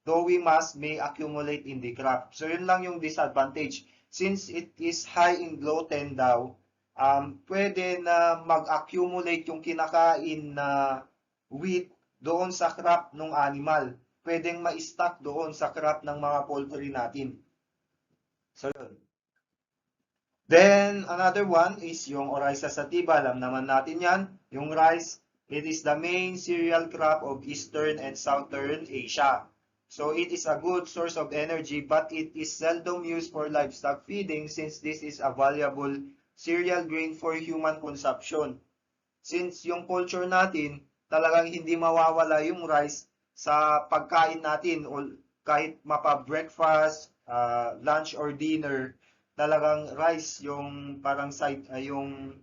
doughy mass may accumulate in the crop. So, yun lang yung disadvantage. Since it is high in gluten daw, pwede na mag-accumulate yung kinakain na wheat doon sa crop ng animal. Pwedeng ma-stock doon sa crop ng mga poultry natin. So, yun. Then, another one is yung Oryza sativa. Alam naman natin yan. Yung rice, it is the main cereal crop of Eastern and Southern Asia. So it is a good source of energy, but it is seldom used for livestock feeding since this is a valuable cereal grain for human consumption. Since yung culture natin, talagang hindi mawawala yung rice sa pagkain natin o kahit mapa-breakfast lunch or dinner, talagang rice yung parang side, yung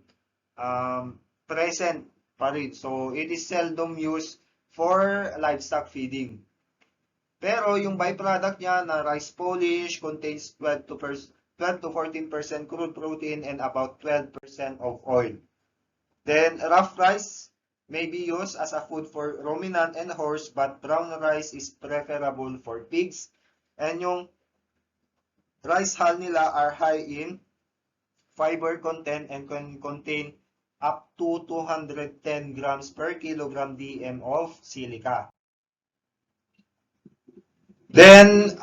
um, present pa rin. So, it is seldom used for livestock feeding. Pero yung byproduct niya na rice polish contains 12 to 14% crude protein and about 12% of oil. Then rough rice may be used as a food for ruminant and horse, but brown rice is preferable for pigs. And yung rice hull nila are high in fiber content and can contain up to 210 grams per kilogram DM of silica. Then,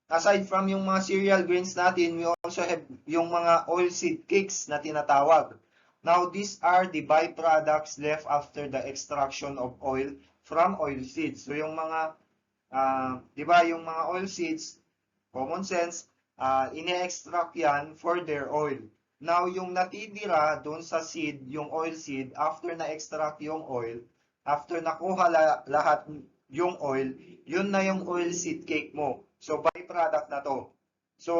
aside from yung mga cereal grains natin, we also have yung mga oilseed cakes na tinatawag. Now, these are the byproducts left after the extraction of oil from oilseeds. So, yung mga, di ba, yung mga oilseeds, common sense, ini-extract yan for their oil. Now, yung natitira doon sa seed, yung oil seed, after na-extract yung oil, after nakuha lahat yung oil, yun na yung oil seed cake mo. So, byproduct na to. So,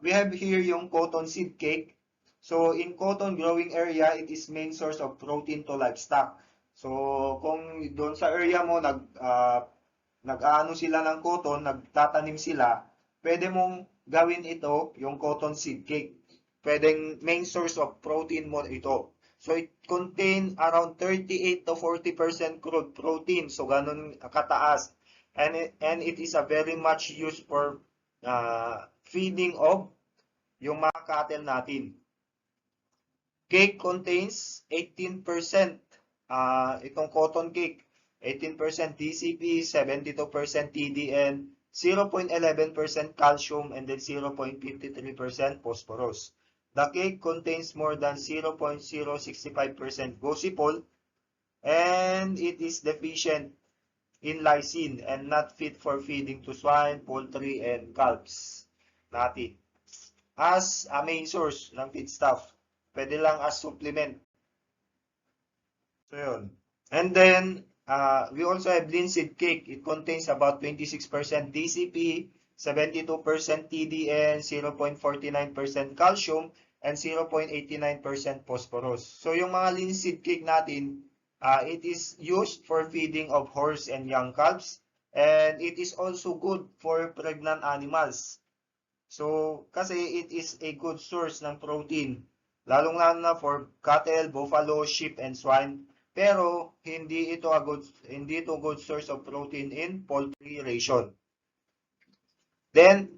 we have here yung cotton seed cake. So, in cotton growing area, it is main source of protein to livestock. So, kung doon sa area mo, nag-aano sila ng cotton, nagtatanim sila, pwede mong gawin ito, yung cotton seed cake. Pwedeng main source of protein mo ito. So, it contain around 38 to 40% crude protein. So, ganun kataas. And it is a very much used for feeding of yung mga cattle natin. Cake contains 18%. Itong cotton cake, 18% DCP, 72% TDN, 0.11% calcium, and then 0.53% phosphorus. The cake contains more than 0.065% gossypol, and it is deficient in lysine and not fit for feeding to swine, poultry, and calves natin. As a main source ng feedstuff, pwede lang as supplement. So yun. And then, we also have linseed cake. It contains about 26% DCP, 72% TDN, 0.49% calcium, and 0.89% phosphorus. So yung mga linseed cake natin, it is used for feeding of horse and young calves, and it is also good for pregnant animals. So, kasi it is a good source ng protein, lalong-lalo na for cattle, buffalo, sheep, and swine. Pero hindi ito good source of protein in poultry ration. Then,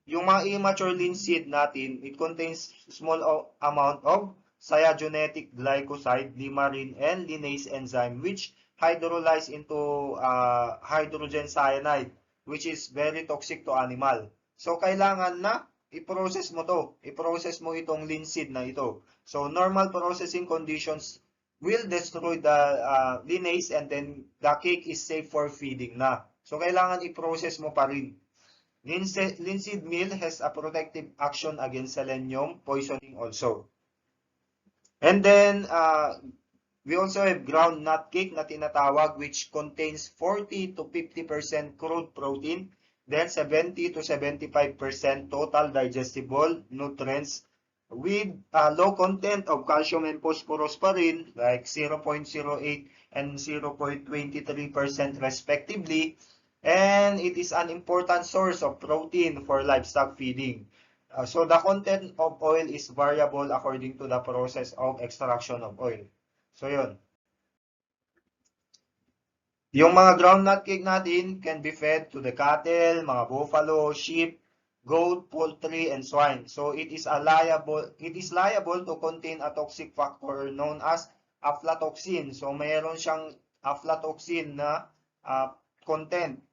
yung mga immature linseed natin, it contains small amount of cyagenetic glycoside, limarin, and linase enzyme, which hydrolyze into hydrogen cyanide, which is very toxic to animal. So, kailangan na i-process mo to. I-process mo itong linseed na ito. So, normal processing conditions will destroy the linase, and then the cake is safe for feeding na. So, kailangan i-process mo pa rin. Linseed meal has a protective action against selenium poisoning also. And then, we also have ground nut cake na tinatawag, which contains 40 to 50% crude protein, then 70 to 75% total digestible nutrients with low content of calcium and phosphorus pa rin, like 0.08 and 0.23% respectively. And it is an important source of protein for livestock feeding. So the content of oil is variable according to the process of extraction of oil. So yun. Yung mga groundnut cake natin can be fed to the cattle, mga buffalo, sheep, goat, poultry, and swine. So it is liable to contain a toxic factor known as aflatoxin. So mayroon siyang aflatoxin na content,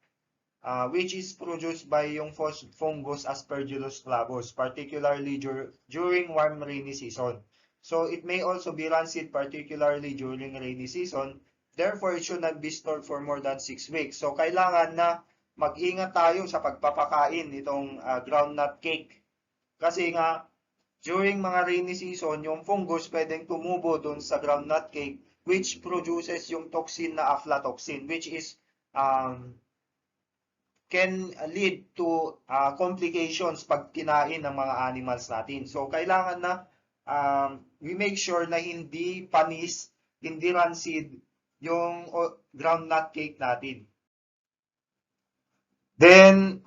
which is produced by yung fungus Aspergillus flavus, particularly during warm rainy season. So it may also be rancid, particularly during rainy season. Therefore, it should not be stored for more than 6 weeks. So kailangan na mag-ingat tayo sa pagpapakain itong groundnut cake. Kasi nga, during mga rainy season, yung fungus pwedeng tumubo dun sa groundnut cake, which produces yung toxin na aflatoxin, which is can lead to complications pag kinain ng mga animals natin. So, kailangan na we make sure na hindi panis, hindi rancid yung groundnut cake natin. Then,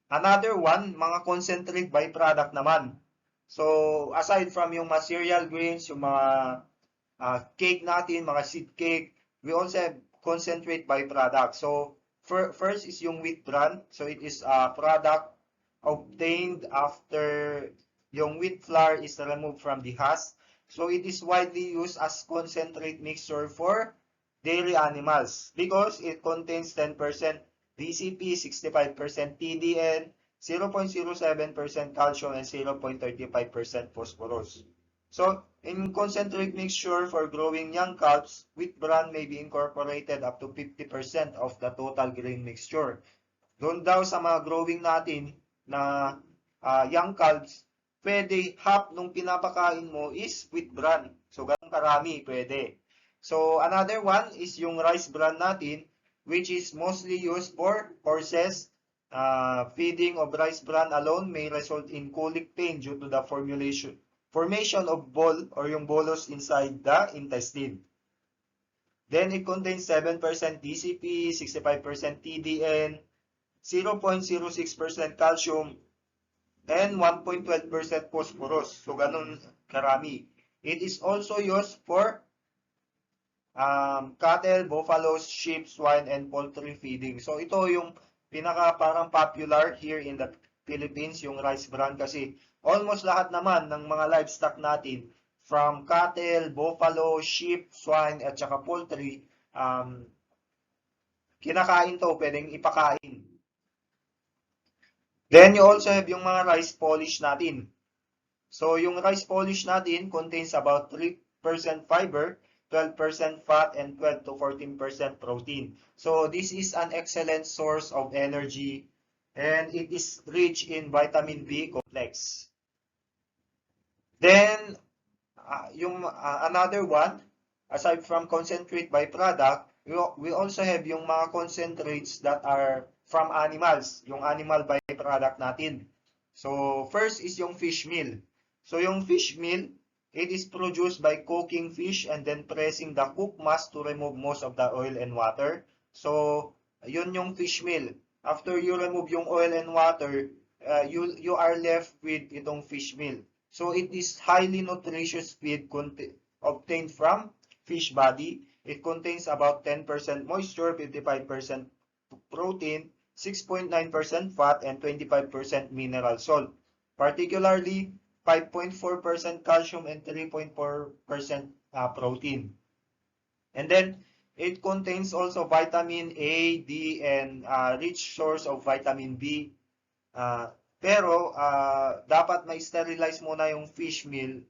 another one, mga concentrate byproduct naman. So, aside from yung mga cereal grains, yung mga cake natin, mga seed cake, we also have concentrate byproduct. So, first is yung wheat bran. So, it is a product obtained after yung wheat flour is removed from the husk. So, it is widely used as concentrate mixture for dairy animals because it contains 10% DCP, 65% TDN, 0.07% calcium, and 0.35% phosphorus. So, in concentrate mixture for growing young calves, wheat bran may be incorporated up to 50% of the total grain mixture. Doon daw sa mga growing natin na young calves, pwede half nung pinapakain mo is wheat bran. So, ganun karami, pwede. So, another one is yung rice bran natin, which is mostly used for horses. Feeding of rice bran alone may result in colic pain due to the formation of ball or yung bolus inside the intestine. Then it contains 7% DCP, 65% TDN, 0.06% calcium, and 1.12% phosphorus. So, ganun karami. It is also used for cattle, buffaloes, sheep, swine, and poultry feeding. So, ito yung pinaka parang popular here in the Philippines, yung rice bran kasi almost lahat naman ng mga livestock natin from cattle, buffalo, sheep, swine, at saka poultry, kinakain to, pwedeng ipakain. Then, you also have yung mga rice polish natin. So, yung rice polish natin contains about 3% fiber, 12% fat, and 12 to 14% protein. So, this is an excellent source of energy, and it is rich in vitamin B complex. Then, another one, aside from concentrate byproduct, we also have yung mga concentrates that are from animals, yung animal byproduct natin. So, first is yung fish meal. So, yung fish meal, it is produced by cooking fish and then pressing the cooked mass to remove most of the oil and water. So, yun yung fish meal. After you remove yung oil and water, you are left with itong fish meal. So, it is highly nutritious feed obtained from fish body. It contains about 10% moisture, 55% protein, 6.9% fat, and 25% mineral salt. Particularly, 5.4% calcium and 3.4% protein. And then, it contains also vitamin A, D, and rich source of vitamin B. Pero, dapat ma-sterilize muna yung fish meal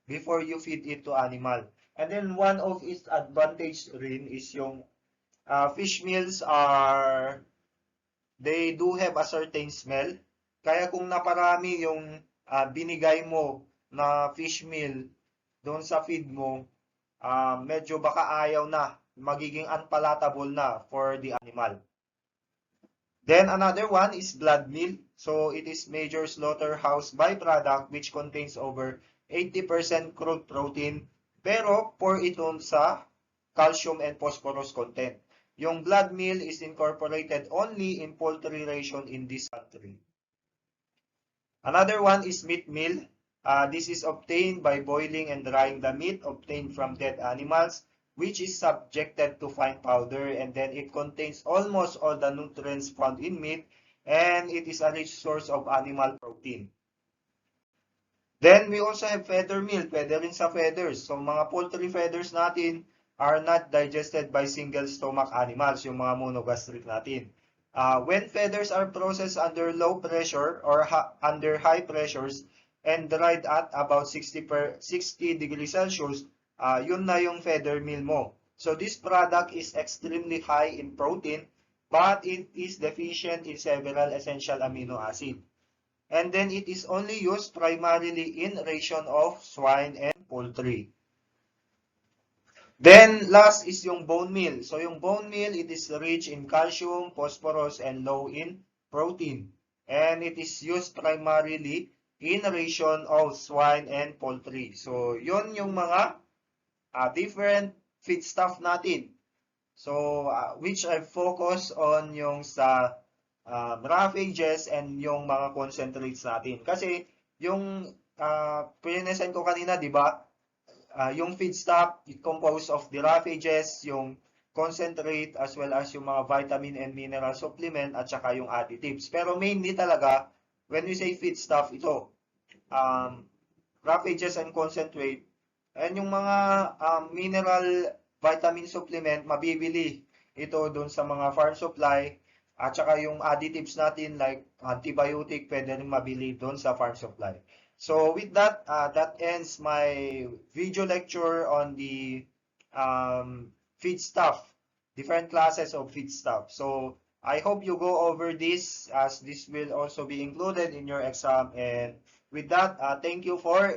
before you feed it to animal. And then, one of its advantage rin is yung fish meals they do have a certain smell. Kaya kung naparami yung binigay mo na fish meal doon sa feed mo, medyo baka ayaw na, magiging unpalatable na for the animal. Then another one is blood meal. So it is major slaughterhouse byproduct which contains over 80% crude protein, pero poor ito sa calcium and phosphorus content. Yung blood meal is incorporated only in poultry ration in this country. Another one is meat meal. This is obtained by boiling and drying the meat obtained from dead animals, which is subjected to fine powder, and then it contains almost all the nutrients found in meat, and it is a rich source of animal protein. Then we also have feather meal, pwede rin sa feathers. So mga poultry feathers natin are not digested by single stomach animals, yung mga monogastric natin. When feathers are processed under low pressure or under high pressures and dried at about 60 degrees Celsius, yun na yung feather meal mo. So this product is extremely high in protein, but it is deficient in several essential amino acids. And then it is only used primarily in ration of swine and poultry. Then, last is yung bone meal. So, yung bone meal, it is rich in calcium, phosphorus, and low in protein. And it is used primarily in ration of swine and poultry. So, yun yung mga different feedstuff natin. So, which I focus on yung sa roughages and yung mga concentrates natin. Kasi, yung pinresentan ko kanina, di ba? Yung feedstock, it composed of the roughages, yung concentrate, as well as yung mga vitamin and mineral supplement, at saka yung additives. Pero mainly talaga, when we say feedstuff, ito, um, roughages and concentrate, and yung mga mineral vitamin supplement, mabibili ito doon sa mga farm supply, at saka yung additives natin like antibiotic, pwede rin mabili doon sa farm supply. So with that, that ends my video lecture on the feed stuff, different classes of feed stuff. So I hope you go over this, as this will also be included in your exam. And with that, thank you for